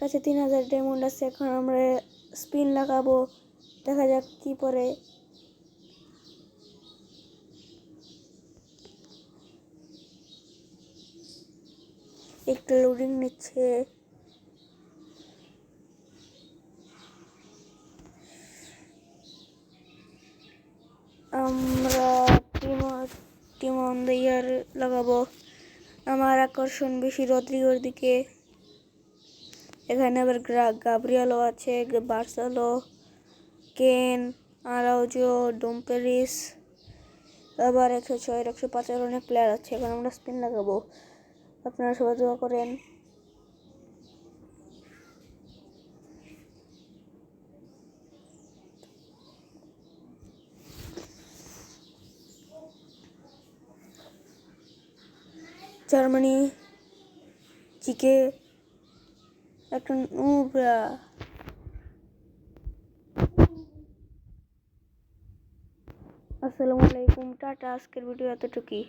কাছে 3000 ডায়মন্ড আছে। এখন আমরা স্পিন লাগাবো, দেখা যাক কি পরে। একটু লোডিং নিচ্ছে। আমরা টিম অন দ্য ইয়ার লাগাবো। আমার আকর্ষণ বেশি রদ্রিগোর দিকে। এখানে আবার গাব্রিয়ালও আছে, বার্সালো, কেন, আরাউজো, ডুমপেরিস, আবার 106 105 অনেক প্লেয়ার আছে। এখন আমরা স্পিন লাগাবো, আপনারা সবাই দোয়া করেন। জার্মানি জিকে একটা নুবরা। আসসালামু আলাইকুম, টাটা। আজকের ভিডিও এতটুকুই।